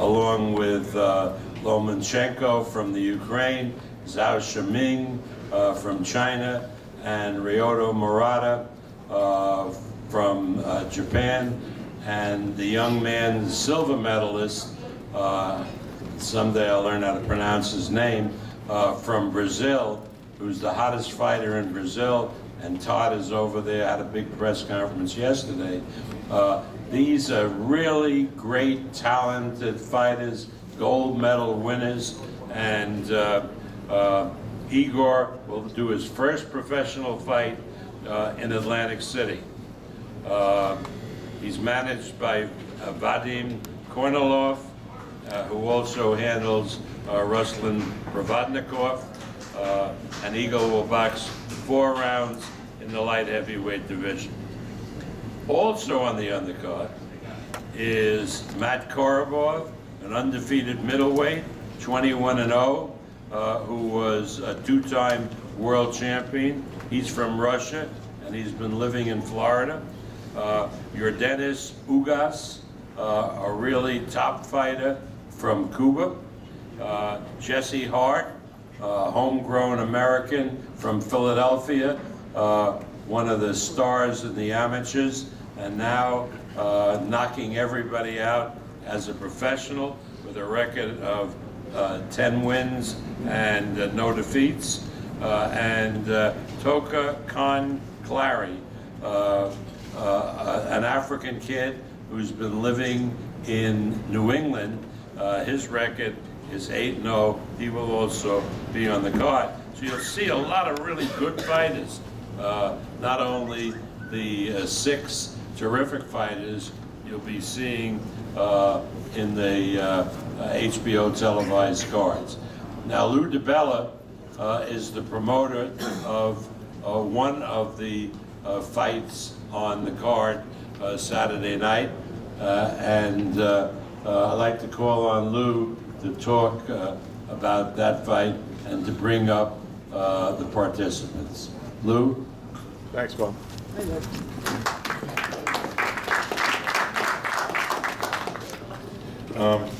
along with Lomachenko from the Ukraine, Zhao Shiming from China, and Ryoto Murata from Japan, and the young man, the silver medalist, someday I'll learn how to pronounce his name, from Brazil, who's the hottest fighter in Brazil, and Todd is over there, had a big press conference yesterday. These are really great, talented fighters, gold medal winners, and Igor will do his first professional fight in Atlantic City. He's managed by Vadim Kornilov, who also handles Ruslan Provodnikov, and Igor will box 4 rounds in the light heavyweight division. Also on the undercard is Matt Korobov, an undefeated middleweight, 21-0, who was a 2-time world champion. He's from Russia, and he's been living in Florida. Yordenis Ugas, a really top fighter from Cuba. Jesse Hart, homegrown American from Philadelphia, one of the stars in the amateurs, and now knocking everybody out as a professional with a record of 10 wins and no defeats. And Toka Khan Clary, an African kid who's been living in New England. His record is 8-0. He will also be on the card. So you'll see a lot of really good fighters. Not only the 6 terrific fighters you'll be seeing in the HBO televised cards. Now, Lou DiBella is the promoter of one of the fights on the card Saturday night, and I'd like to call on Lou to talk about that fight and to bring up the participants. Lou? Thanks, Bob.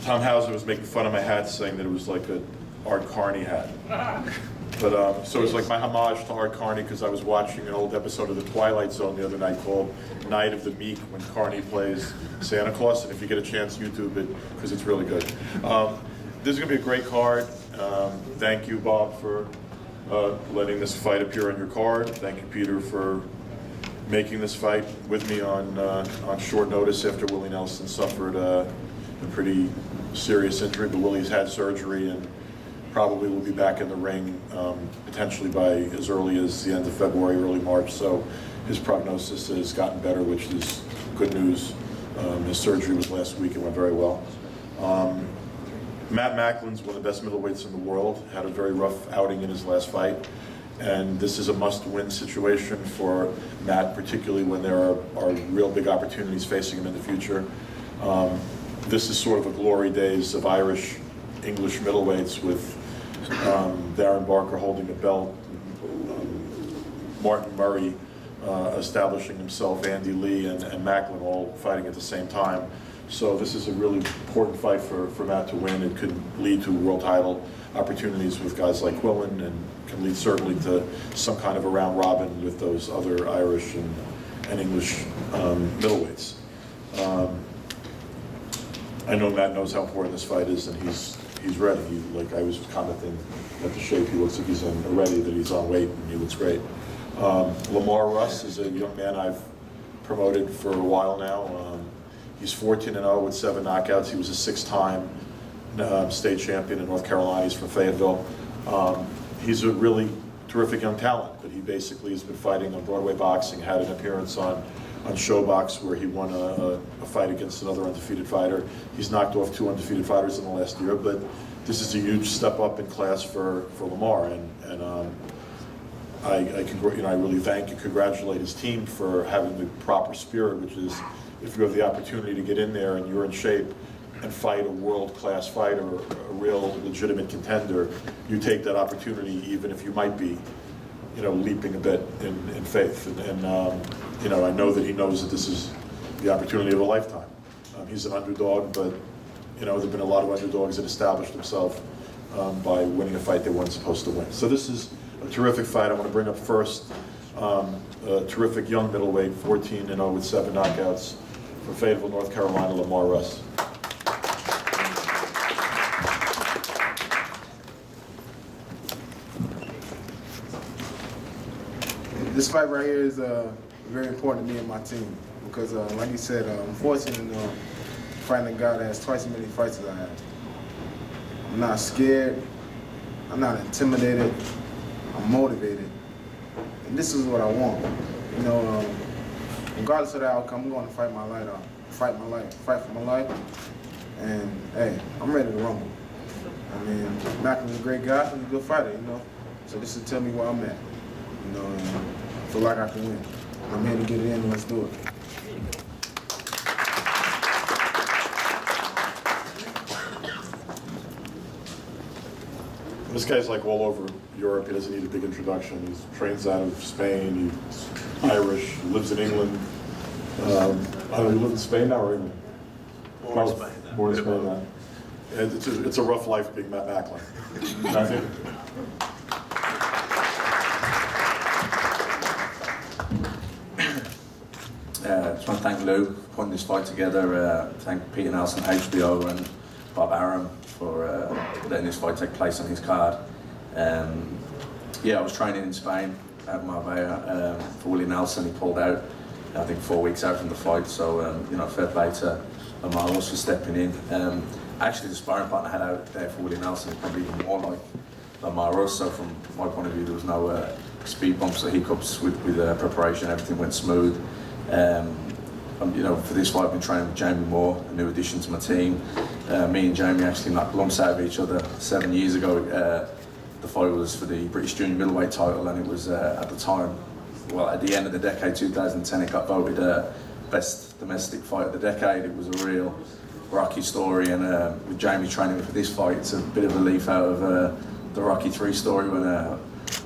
Tom Hauser was making fun of my hat, saying that it was like an Art Carney hat. But so it's like my homage to Art Carney, because I was watching an old episode of The Twilight Zone the other night called Night of the Meek, when Carney plays Santa Claus. And if you get a chance, YouTube it, because it's really good. This is going to be a great card. Thank you, Bob, for letting this fight appear on your card. Thank you, Peter, for making this fight with me on short notice after Willie Nelson suffered a pretty serious injury. But Willie's had surgery and probably will be back in the ring potentially by as early as the end of February, early March. So his prognosis has gotten better, which is good news. His surgery was last week and went very well. Matt Macklin's one of the best middleweights in the world, had a very rough outing in his last fight. And this is a must-win situation for Matt, particularly when there are real big opportunities facing him in the future. This is sort of a glory days of Irish English middleweights, with Darren Barker holding the belt, Martin Murray establishing himself, Andy Lee and Macklin all fighting at the same time. So this is a really important fight for Matt to win. It could lead to world title opportunities with guys like Quillen, and can lead certainly to some kind of a round robin with those other Irish and English middleweights. I know Matt knows how important this fight is, and he's ready. Like I was commenting at the shape, he looks like he's already, that he's on weight, and he looks great. Lamar Russ is a young man I've promoted for a while now. He's 14-0 with 7 knockouts. He was a 6-time state champion in North Carolina. He's from Fayetteville. He's a really terrific young talent, but he basically has been fighting on Broadway boxing, had an appearance on Showbox where he won a fight against another undefeated fighter. He's knocked off 2 undefeated fighters in the last year, but this is a huge step up in class for Lamar, and I really thank and congratulate his team for having the proper spirit, which is, if you have the opportunity to get in there and you're in shape and fight a world-class fighter, a real legitimate contender, you take that opportunity even if you might be, leaping a bit in faith. And I know that he knows that this is the opportunity of a lifetime. He's an underdog, but You know, there've been a lot of underdogs that established themselves by winning a fight they weren't supposed to win. So this is a terrific fight. I want to bring up first a terrific young middleweight, 14-0 with 7 knockouts from Fayetteville, North Carolina, Lamar Russ. This fight right here is very important to me and my team because, like you said, I'm fortunate in fighting a guy that has twice as many fights as I have. I'm not scared. I'm not intimidated. I'm motivated. And this is what I want. You know, regardless of the outcome, I'm going to fight my life out. Fight for my life. And, hey, I'm ready to rumble. I mean, Malcolm's a great guy. He's a good fighter, you know. So this will tell me where I'm at. You know, and I feel like I can win. I'm here to get it in. Let's do it. This guy's like all over Europe. He doesn't need a big introduction. He trains out of Spain. He's Irish. He lives in England. I don't know, you live in Spain now or England? Born in Spain now. Born in Spain now. And it's a rough life being Matt Macklin. Matthew? I just want to thank Lou for putting this fight together. Thank Peter Nelson, HBO, and Bob Aram for letting this fight take place on his card. Yeah, I was training in Spain at Marbella for Willie Nelson. He pulled out, I think, 4 weeks out from the fight. So, you know, fair play to Lamar Russ for stepping in. Actually, the sparring partner I had out there for Willie Nelson is probably even more like Lamar Russ. So, from my point of view, there was no speed bumps or hiccups with preparation. Everything went smooth. You know, for this fight, I've been training with Jamie Moore, a new addition to my team. Me and Jamie actually knocked lumps out of each other 7 years ago. The fight was for the British Junior Middleweight title, and it was at the time, well, at the end of the decade, 2010, it got voted best domestic fight of the decade. It was a real Rocky story, and with Jamie training for this fight, it's a bit of a leaf out of the Rocky 3 story when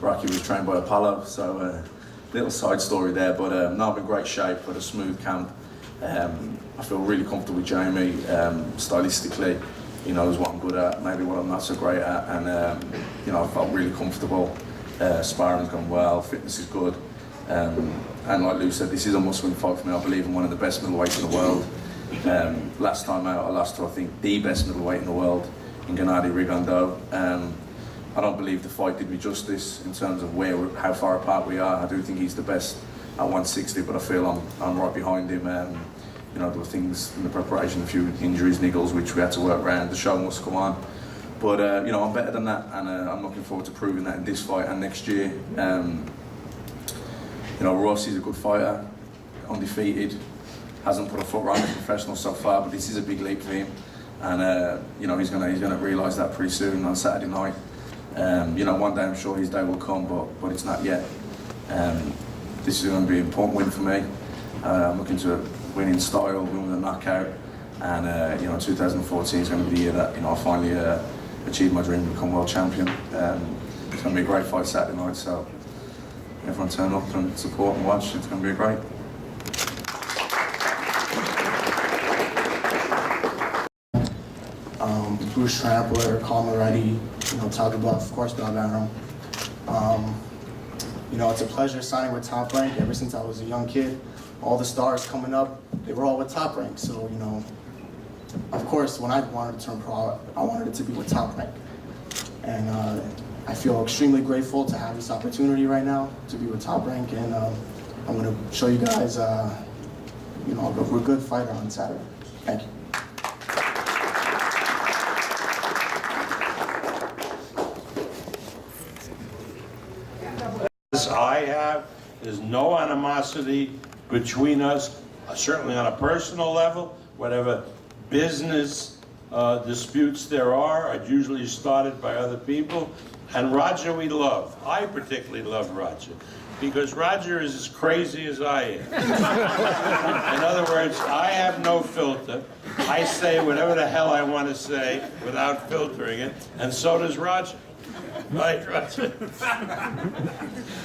Rocky was trained by Apollo. So. Little side story there, but no, I'm in great shape, got a smooth camp. I feel really comfortable with Jamie. Stylistically, he knows what I'm good at, maybe what I'm not so great at, and you know, I felt really comfortable. Sparring's gone well, fitness is good, and like Lou said, this is a must-win fight for me. I believe I'm one of the best middleweights in the world. Last time out, I lost to, I think, the best middleweight in the world, in Gennady Rigondeaux. I don't believe the fight did me justice in terms of how far apart we are. I do think he's the best at 160, but I feel I'm right behind him. You know, there were things in the preparation, a few injuries, niggles, which we had to work around. The show must come on. But, you know, I'm better than that, and I'm looking forward to proving that in this fight and next year. You know, Ross is a good fighter, undefeated, hasn't put a foot wrong as a professional so far, but this is a big leap for him. And, you know, he's gonna realise that pretty soon on Saturday night. You know, one day I'm sure his day will come, but it's not yet. This is going to be an important win for me. I'm looking to win in style, win with a knockout, and you know, 2014 is going to be the year that, you know, I finally achieve my dream and become world champion. It's going to be a great fight Saturday night, so everyone turn up and support and watch. It's going to be great. Bruce Trampler, Carl Moretti, you know, Todd Buff, of course, Bob Aram. You know, it's a pleasure signing with Top Rank. Ever since I was a young kid, all the stars coming up, they were all with Top Rank. So, you know, of course, when I wanted to turn pro, I wanted it to be with Top Rank. And I feel extremely grateful to have this opportunity right now to be with Top Rank. And I'm going to show you guys, you know, we're a good fighter on Saturday. Thank you. I have, there's no animosity between us, certainly on a personal level. Whatever business disputes there are usually started by other people. And Roger we love. I particularly love Roger because Roger is as crazy as I am. In other words, I have no filter. I say whatever the hell I want to say without filtering it, and so does Roger. Right, Roger?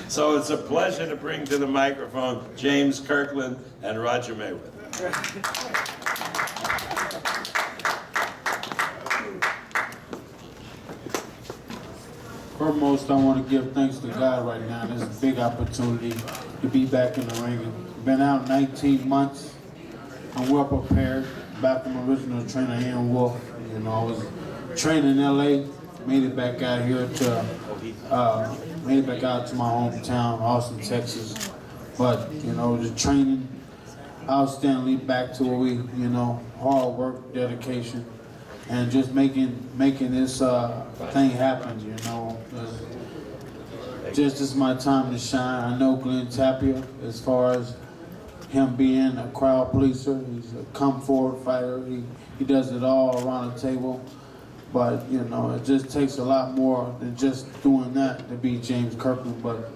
So it's a pleasure to bring to the microphone James Kirkland and Roger Mayweather. foremost, I want to give thanks to God right now. This is a big opportunity to be back in the ring. Been out 19 months. I'm well prepared. Back from my original trainer, Ian Wolf. You know, I was training in LA, made it back out here to, made it back out to my hometown, Austin, Texas. But, you know, the training, outstandingly back to where we, you know, hard work, dedication, and just making this thing happen, you know. Just this is my time to shine. I know Glenn Tapia, as far as him being a crowd pleaser, he's a come forward fighter. He does it all around the table. But, you know, it just takes a lot more than just doing that to beat James Kirkland. But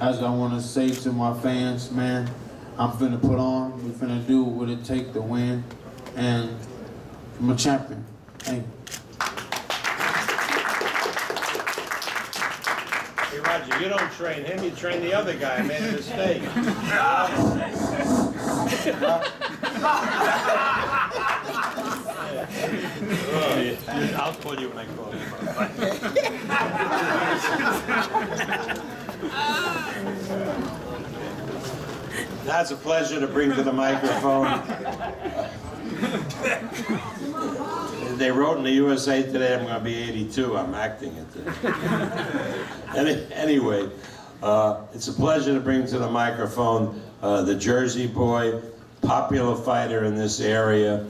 as I want to say to my fans, man, I'm finna put on, we're finna do what it takes to win, and I'm a champion. Thank you. Hey, Roger, you don't train him, you train the other guy. I made a mistake. I'll call you when I call you. That's a pleasure to bring to the microphone. They wrote in the USA Today I'm going to be 82. I'm acting it today. Anyway, it's a pleasure to bring to the microphone the Jersey boy, popular fighter in this area,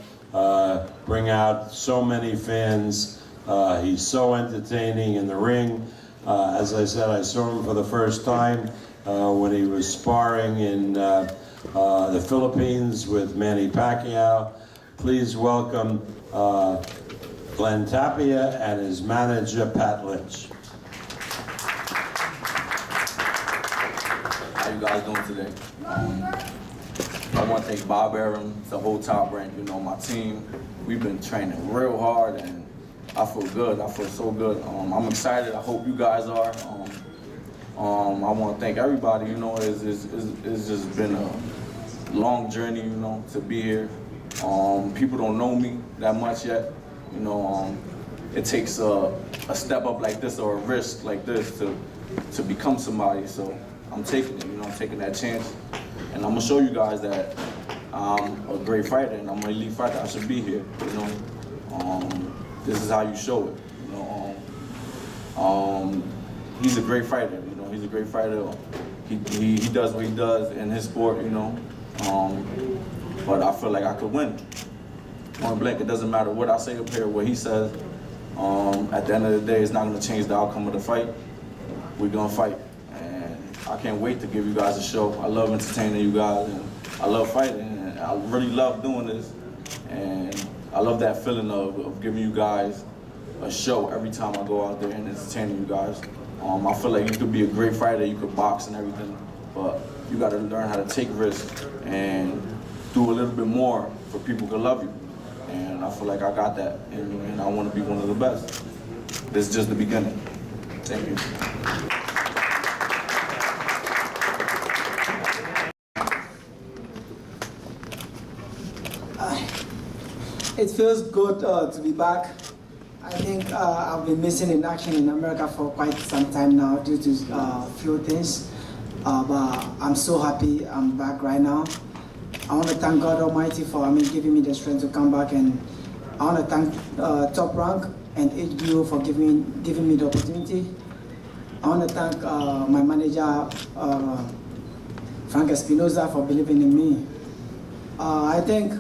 bring out so many fans. He's so entertaining in the ring. As I said, I saw him for the first time when he was sparring in the Philippines with Manny Pacquiao. Please welcome Glenn Tapia and his manager, Pat Lynch. How you guys doing today? I want to thank Bob Arum, the whole Top Rank, you know, my team. We've been training real hard and I feel good. I feel so good. I'm excited. I hope you guys are. I want to thank everybody, you know, it's just been a long journey, you know, to be here. People don't know me that much yet. You know, it takes a step up like this or a risk like this to become somebody. So I'm taking it, you know, I'm taking that chance. And I'm gonna show you guys that I'm a great fighter and I'm an elite fighter. I should be here, you know. This is how you show it, you know. He's a great fighter, you know. He's a great fighter. He does what he does in his sport, you know. But I feel like I could win. Point blank, it doesn't matter what I say up here, what he says. At the end of the day, it's not gonna change the outcome of the fight. We're gonna fight. And I can't wait to give you guys a show. I love entertaining you guys, and I love fighting, and I really love doing this. And I love that feeling of giving you guys a show every time I go out there and entertaining you guys. I feel like you could be a great fighter, you could box and everything, but you gotta learn how to take risks and do a little bit more for people to love you. And I feel like I got that, and I want to be one of the best. This is just the beginning. Thank you. It feels good to be back. I think I've been missing in action in America for quite some time now due to a few things. But I'm so happy I'm back right now. I want to thank God Almighty for giving me the strength to come back, and I want to thank Top Rank and HBO for giving me the opportunity. I want to thank my manager, Frank Espinoza, for believing in me. I think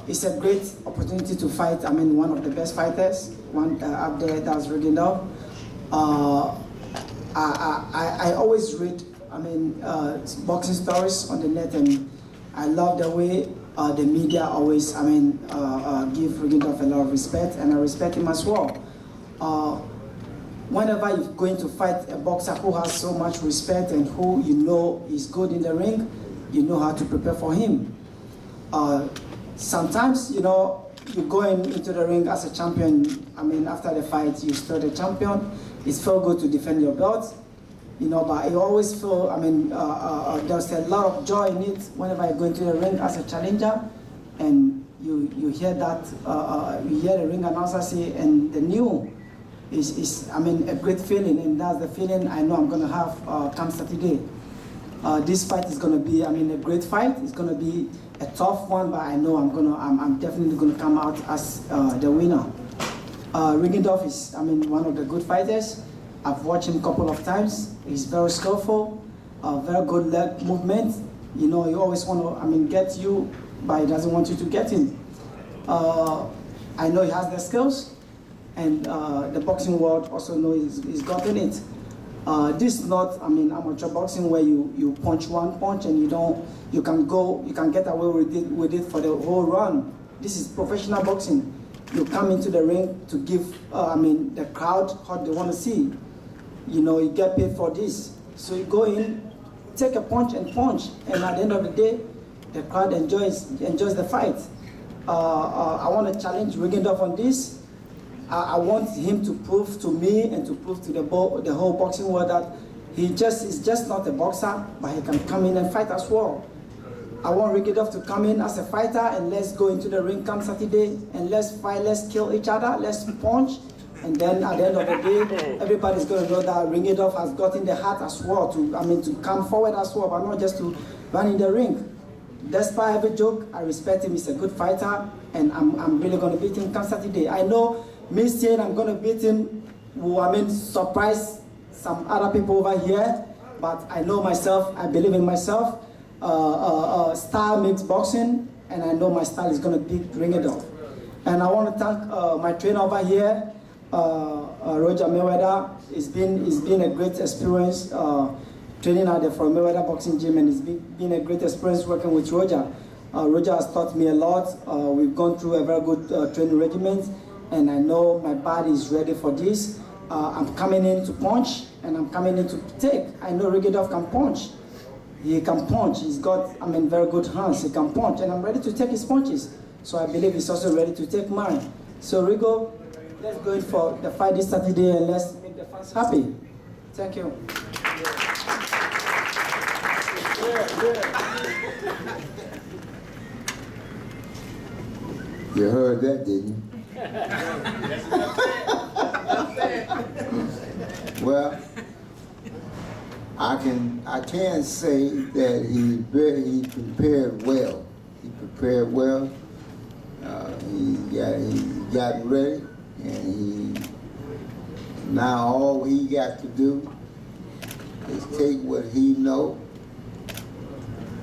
it's a great opportunity to fight. One of the best fighters, up there, that's Rigondeaux. I always read, boxing stories on the net, and I love the way the media always, give Rigondeaux a lot of respect, and I respect him as well. Whenever you're going to fight a boxer who has so much respect and who you know is good in the ring, you know how to prepare for him. Sometimes, you know, you're going into the ring as a champion. After the fight, you're still the champion. It's feel good to defend your belt, you know, but you always feel, there's a lot of joy in it whenever you go into the ring as a challenger, and you hear that, you hear the ring announcer say, and the new is I mean, a great feeling, and that's the feeling I know I'm gonna have come Saturday. This fight is gonna be, I mean, a great fight. It's gonna be a tough one, but I know I'm definitely gonna come out as the winner. Rigondeaux is, I mean, one of the good fighters. I've watched him a couple of times. He's very skillful, very good leg movement. You know, he always want to, I mean, get you, but he doesn't want you to get him. I know he has the skills, and the boxing world also knows he's gotten it. This is not, I mean, amateur boxing where you punch one punch and you can get away with it for the whole run. This is professional boxing. You come into the ring to give, I mean, the crowd what they want to see. You know, you get paid for this. So you go in, take a punch, and at the end of the day, the crowd enjoys the fight. I want to challenge Rigondeaux on this. I want him to prove to me and to prove to the whole boxing world that is just not a boxer, but he can come in and fight as well. I want Rigondeaux to come in as a fighter, and let's go into the ring come Saturday and let's fight, let's kill each other, let's punch. And then at the end of the day, everybody's going to know that Rigondeaux has gotten the heart as well, to come forward as well, but not just to run in the ring. Despite every joke, I respect him, he's a good fighter, and I'm really going to beat him come Saturday. I know me saying I'm going to beat him will, I mean, surprise some other people over here, but I know myself, I believe in myself. Style makes boxing, and I know my style is going to beat Rigondeaux. And I want to thank my trainer over here, Roger Mayweather. It's been a great experience training at the Mayweather Boxing Gym, and it's been a great experience working with Roger. Roger has taught me a lot. We've gone through a very good training regimen, and I know my body is ready for this. I'm coming in to punch, and I'm coming in to take. I know Rigondeaux can punch. He can punch. He's got, I mean, very good hands. He can punch, and I'm ready to take his punches. So I believe he's also ready to take mine. So Rigo, let's go in for the fight this Saturday, and let's make the fans happy. Thank you. You heard that, didn't you? Well, I can say that he prepared well. He prepared well. He got ready, and now all he got to do is take what he know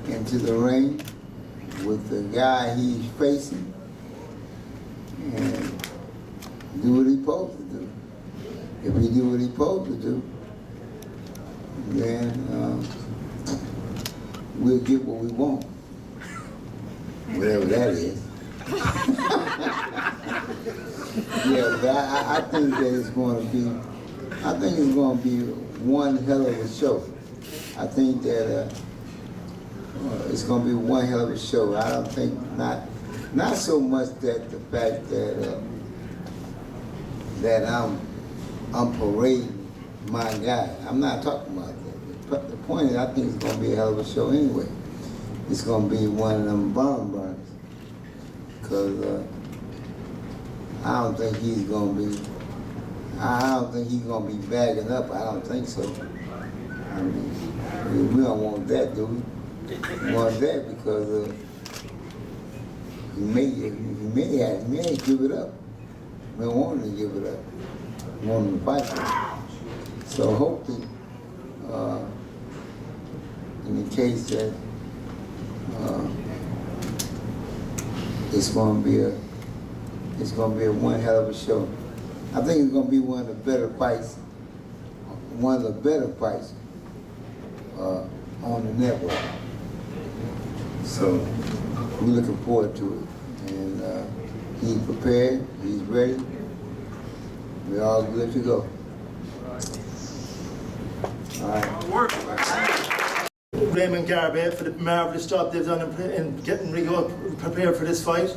into the ring with the guy he's facing and do what he's supposed to do. If he do what he's supposed to do, then we'll get what we want, whatever that is. Yeah, but I think that it's going to be one hell of a show. I think that it's going to be one hell of a show. I don't think not so much that the fact that I'm parading my guy. I'm not talking about that. But the point is, I think it's going to be a hell of a show anyway. It's going to be one of them burners. Because I don't think he's going to be bagging up. I don't think so. I mean, we don't want that, do we? We want that because he may give it up. We don't want him to give it up. We want him to fight. So hopefully, in the case that it's going to be a one hell of a show. I think it's going to be one of the better fights on the network. So we're looking forward to it, and he's prepared, he's ready. We're all good to go. All right. Raymond Garbe for the marvellous job they've done in getting Rigo prepared for this fight.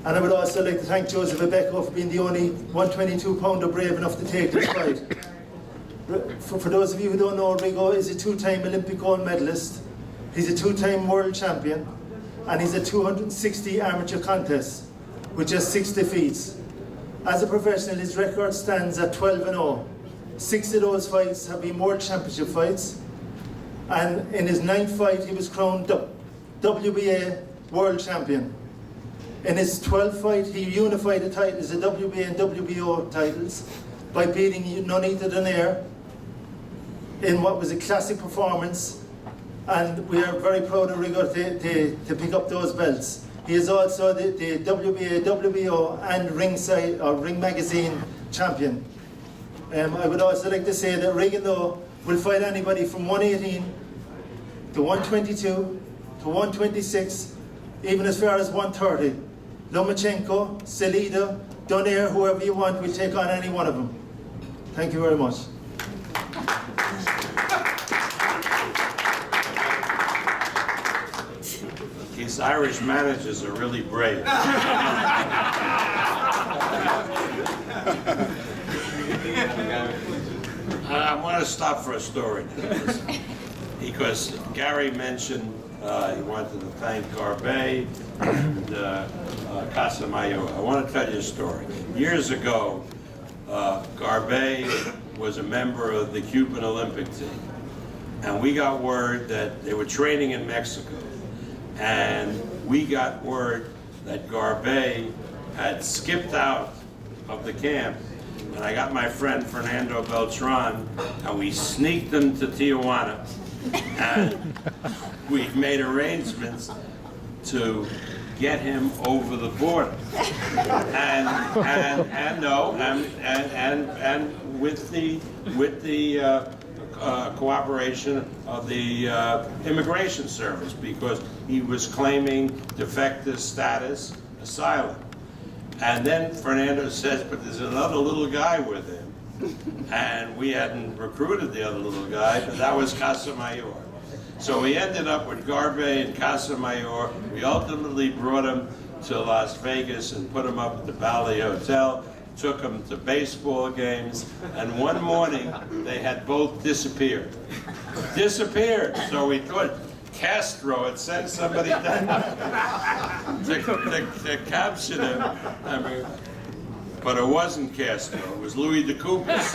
And I would also like to thank Joseph Agbeko for being the only 122-pounder brave enough to take this fight. For those of you who don't know, Rigo is a two-time Olympic gold medalist, he's a two-time world champion, and he's a 260 amateur contest with just 6 defeats. As a professional, his record stands at 12-0. 6 of those fights have been World Championship fights. And in his 9th fight, he was crowned WBA World Champion. In his 12th fight, he unified the titles, the WBA and WBO titles, by beating none other than Air in what was a classic performance. And we are very proud of Rigo to pick up those belts. He is also the WBA, WBO, and Ring Magazine champion. I would also like to say that Rigondeaux will fight anybody from 118 to 122 to 126, even as far as 130. Lomachenko, Selida, Donaire, whoever you want, will take on any one of them. Thank you very much. These Irish managers are really brave. I want to stop for a story because Gary mentioned he wanted to thank Garbet and Casamayor. I want to tell you a story. Years ago, Garbet was a member of the Cuban Olympic team, and we got word that they were training in Mexico. And we got word that Garbet had skipped out of the camp. And I got my friend Fernando Beltran, and we sneaked him to Tijuana. And we made arrangements to get him over the border. And with the cooperation of the Immigration Service, because he was claiming defective status, asylum. And then Fernando says, but there's another little guy with him. And we hadn't recruited the other little guy, but that was Casamayor. So we ended up with Garbet and Casamayor. We ultimately brought him to Las Vegas and put him up at the Valley Hotel. Took them to baseball games, and one morning they had both disappeared. So we thought Castro had sent somebody down to capture them. I mean, but it wasn't Castro, it was Louis de Coupes.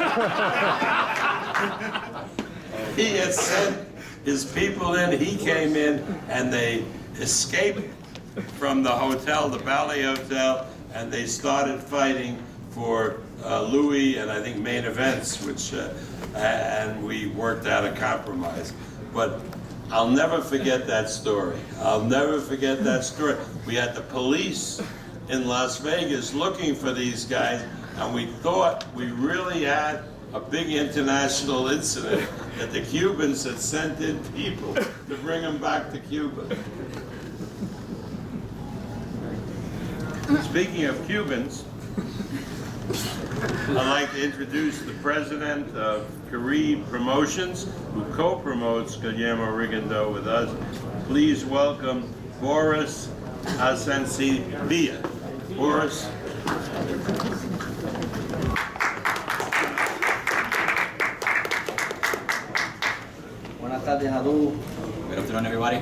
He had sent his people in, he came in, and they escaped from the hotel, the Valley Hotel, and they started fighting for Louis and I think main events, which and we worked out a compromise. But I'll never forget that story. I'll never forget that story. We had the police in Las Vegas looking for these guys, and we thought we really had a big international incident, that the Cubans had sent in people to bring them back to Cuba. Speaking of Cubans, I'd like to introduce the president of Caribe Promotions, who co-promotes Guillermo Rigondeaux with us. Please welcome Boris Asencibia. Boris. Buenas tardes a todos. Good afternoon, everybody.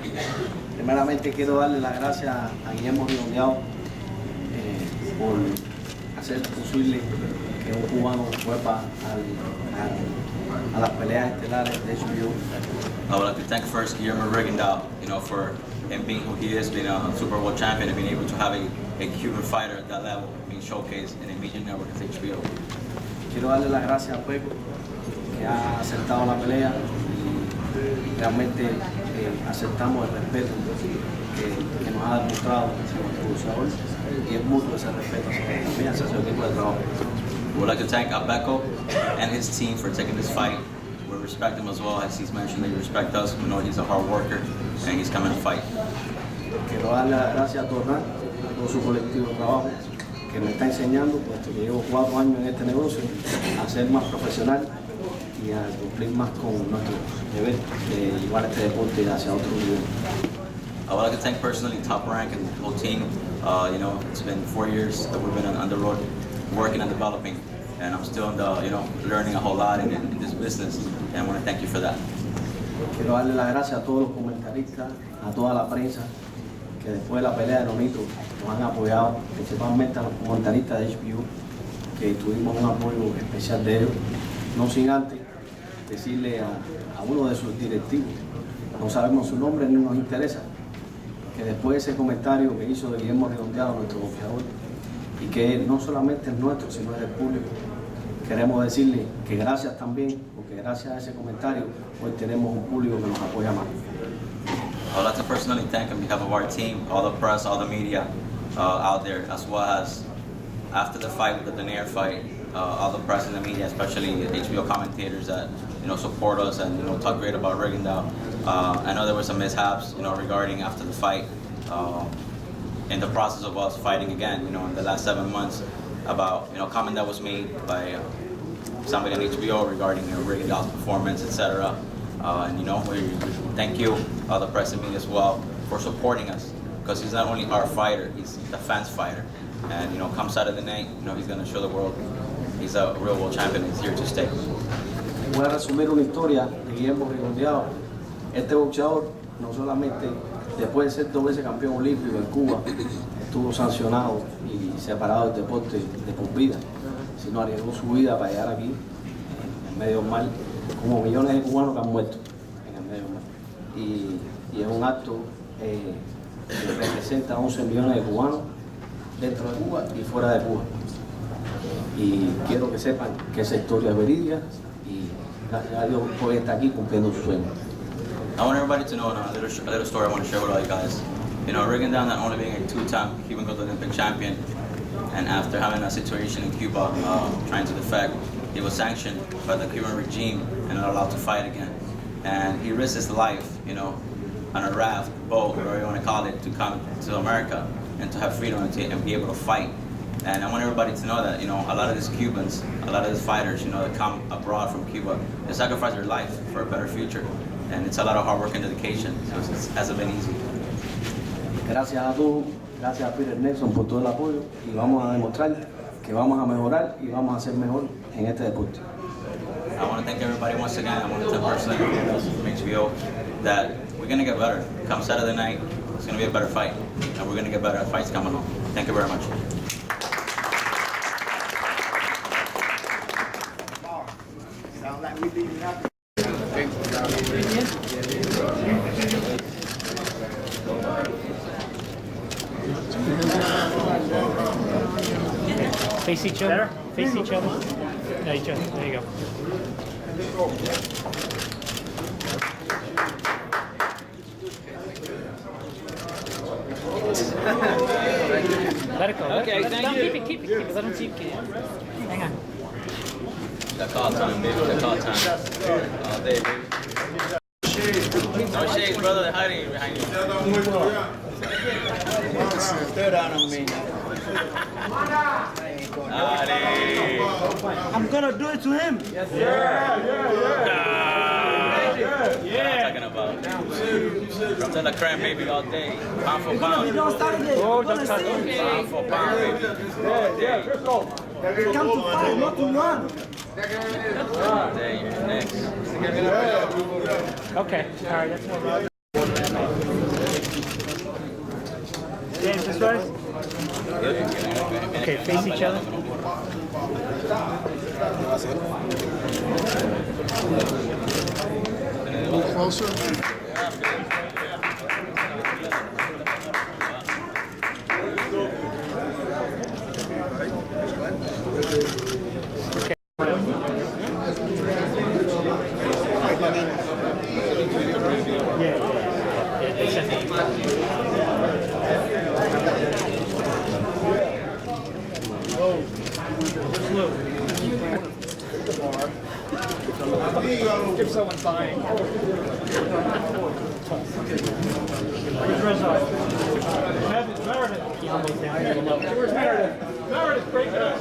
Primeramente quiero darle las gracias a Guillermo Rigondeaux por hacer posible que un cubano vuelva a las peleas estelares de HBO. I would like to thank first Guillermo Rigondeaux, for him being who he is, being a Super Bowl champion, and being able to have a Cuban fighter at that level being showcased in a media network as HBO. Quiero darle las gracias a Agbeko, que ha aceptado la pelea y realmente aceptamos el respeto que nos ha demostrado nuestro boxeador, y es mutuo ese respeto también hacia su equipo de trabajo. We would like to thank Agbeko and his team for taking this fight. We respect him as well, as he's mentioned that you respect us. We know he's a hard worker and he's coming to fight. Quiero darle las gracias a Torran, a todo su colectivo de trabajo, que me está enseñando, puesto que llevo 4 años en este negocio, a ser más profesional y a cumplir más con nuestro deber de llevar este deporte hacia otro nivel. I would like to thank personally Top Rank and the whole team. It's been 4 years that we've been on the road working and developing, and I'm still learning a whole lot in this business, and I want to thank you for that. Quiero darle las gracias a todos los comentaristas, a toda la prensa, que después de la pelea de Nonito nos han apoyado, principalmente a los comentaristas de HBO, que tuvimos un apoyo especial de ellos, no sin antes decirle a uno de sus directivos, no sabemos su nombre ni nos interesa, que después de ese comentario que hizo de Guillermo Rigondeaux, nuestro boxeador, y que no solamente es nuestro, sino es del público, queremos decirle que gracias también, porque gracias a ese comentario hoy tenemos un público que nos apoya más. I would like to personally thank on behalf of our team, all the press, all the media out there, as well as after the fight, with the Donaire fight, all the press and the media, especially HBO commentators that support us and talk great about Rigondeaux. I know there were some mishaps, regarding after the fight, in the process of us fighting again, in the last 7 months, about comment that was made by somebody on HBO regarding Rigondeaux's performance, etc. And we thank you, all the press and media as well, for supporting us, because he's not only our fighter, he's the fans' fighter. And come Saturday night, he's going to show the world he's a real world champion. He's here to stay. Voy a resumir una historia de Guillermo Rigondeaux. Este boxeador, no solamente después de ser 2 veces campeón olímpico en Cuba, estuvo sancionado y separado del deporte de por vida, sino arriesgó su vida para llegar aquí, en medio del mar, como millones de cubanos que han muerto en el medio del mar. Y es un acto que representa a 11 millones de cubanos dentro de Cuba y fuera de Cuba. Y quiero que sepan que esa historia es verídica y gracias a Dios hoy está aquí cumpliendo su sueño. I want everybody to know a little story I want to share with all you guys. Rigondeaux not only being a 2-time Cuban Gold Olympic champion, and after having a situation in Cuba trying to defect, he was sanctioned by the Cuban regime and not allowed to fight again. And he risked his life, on a raft, boat, whatever you want to call it, to come to America and to have freedom and be able to fight. And I want everybody to know that, a lot of these Cubans, a lot of these fighters, that come abroad from Cuba, they sacrifice their life for a better future. And it's a lot of hard work and dedication, so it hasn't been easy. Gracias a todos, gracias a Peter Nelson por todo el apoyo y vamos a demostrar que vamos a mejorar y vamos a ser mejor en este deporte. I want to thank everybody once again. I want to thank personally from HBO that we're going to get better. Come Saturday night, it's going to be a better fight, and we're going to get better at fights coming on. Thank you very much. Sound like we leaving out. Face each other. Face each other. There you go. Let it go. Okay, thank you. Keep it. Let him keep it. Hang on. That's all time, baby. That's all time. All day, baby. No shades, brother. They're hiding behind you. Third down on me. I'm gonna do it to him. Yes, sir. Yeah. Talking about from the crème, baby, all day. Pound for pound. Don't start it. Oh, don't touch it. Pound for pound, baby. All day. We come to fight, not to run. All day. You're next. Okay. All right. That's more. James, this way. Okay, face each other. A little closer. If someone's buying. Meredith. He's almost down here below. Where's Meredith? Meredith, break it up.